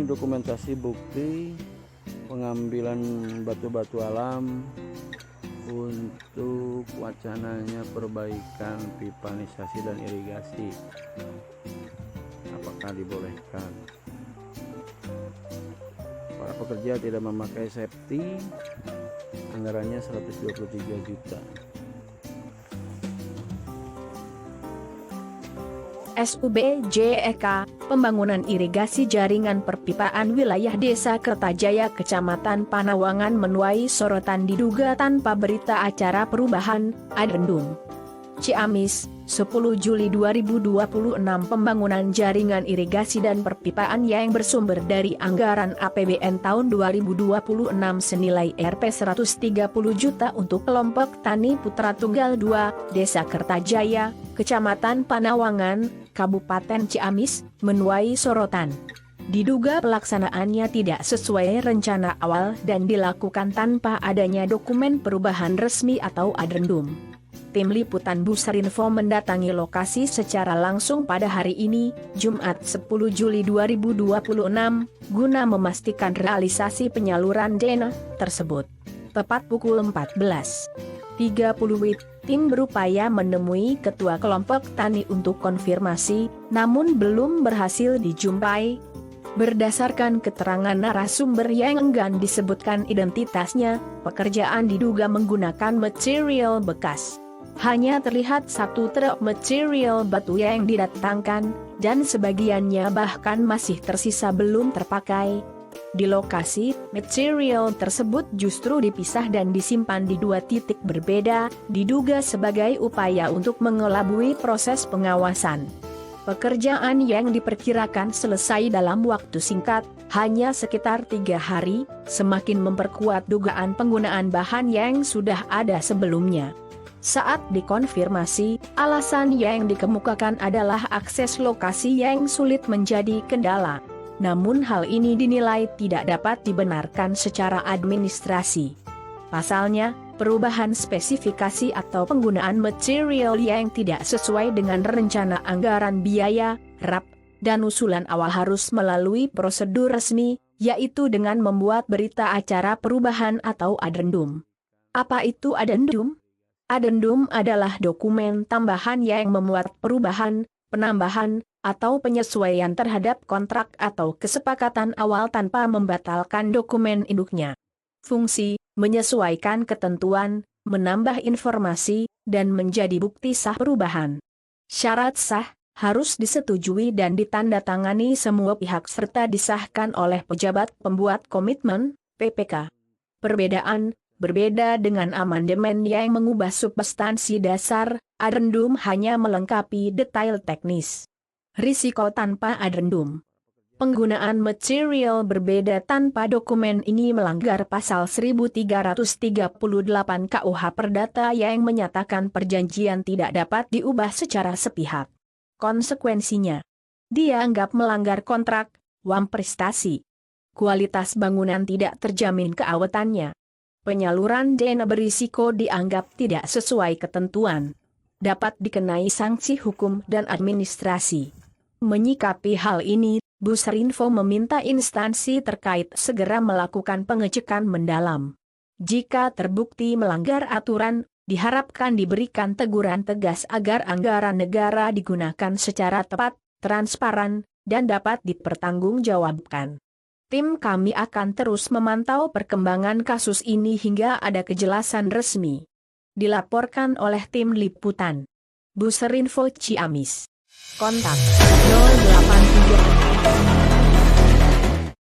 dokumentasi bukti pengambilan batu-batu alam untuk wacananya perbaikan pipanisasi dan irigasi. Apakah dibolehkan? Para pekerja tidak memakai safety, anggarannya 123 juta. SUBJEK, pembangunan irigasi jaringan perpipaan wilayah Desa Kertajaya Kecamatan Panawangan menuai sorotan diduga tanpa berita acara perubahan, adendum. Ciamis, 10 Juli 2026. Pembangunan jaringan irigasi dan perpipaan yang bersumber dari anggaran APBN tahun 2026 senilai Rp 130 juta untuk kelompok Tani Putra Tunggal 2, Desa Kertajaya, Kecamatan Panawangan, Kabupaten Ciamis, menuai sorotan. Diduga pelaksanaannya tidak sesuai rencana awal dan dilakukan tanpa adanya dokumen perubahan resmi atau adendum. Tim Liputan Busarinfo mendatangi lokasi secara langsung pada hari ini, Jumat 10 Juli 2026, guna memastikan realisasi penyaluran dana tersebut. Tepat pukul 14.30 WIB, tim berupaya menemui ketua kelompok tani untuk konfirmasi, namun belum berhasil dijumpai. Berdasarkan keterangan narasumber yang enggan disebutkan identitasnya, pekerjaan diduga menggunakan material bekas. Hanya terlihat satu truk material batu yang didatangkan, dan sebagiannya bahkan masih tersisa belum terpakai. Di lokasi, material tersebut justru dipisah dan disimpan di dua titik berbeda, diduga sebagai upaya untuk mengelabui proses pengawasan. Pekerjaan yang diperkirakan selesai dalam waktu singkat, hanya sekitar 3 hari, semakin memperkuat dugaan penggunaan bahan yang sudah ada sebelumnya. Saat dikonfirmasi, alasan yang dikemukakan adalah akses lokasi yang sulit menjadi kendala. Namun hal ini dinilai tidak dapat dibenarkan secara administrasi. Pasalnya, perubahan spesifikasi atau penggunaan material yang tidak sesuai dengan rencana anggaran biaya, RAP, dan usulan awal harus melalui prosedur resmi, yaitu dengan membuat berita acara perubahan atau adendum. Apa itu adendum? Adendum adalah dokumen tambahan yang memuat perubahan, penambahan, atau penyesuaian terhadap kontrak atau kesepakatan awal tanpa membatalkan dokumen induknya. Fungsi, menyesuaikan ketentuan, menambah informasi, dan menjadi bukti sah perubahan. Syarat sah, harus disetujui dan ditandatangani semua pihak serta disahkan oleh pejabat pembuat komitmen, PPK. Berbeda dengan amandemen yang mengubah substansi dasar, adendum hanya melengkapi detail teknis. Risiko tanpa adendum. Penggunaan material berbeda tanpa dokumen ini melanggar pasal 1338 KUH Perdata yang menyatakan perjanjian tidak dapat diubah secara sepihak. Konsekuensinya, dianggap melanggar kontrak, uang prestasi. Kualitas bangunan tidak terjamin keawetannya. Penyaluran dana berisiko dianggap tidak sesuai ketentuan. Dapat dikenai sanksi hukum dan administrasi. Menyikapi hal ini, Busarinfo meminta instansi terkait segera melakukan pengecekan mendalam. Jika terbukti melanggar aturan, diharapkan diberikan teguran tegas agar anggaran negara digunakan secara tepat, transparan, dan dapat dipertanggungjawabkan. Tim kami akan terus memantau perkembangan kasus ini hingga ada kejelasan resmi. Dilaporkan oleh tim liputan Busarinfo Ciamis. Kontak 083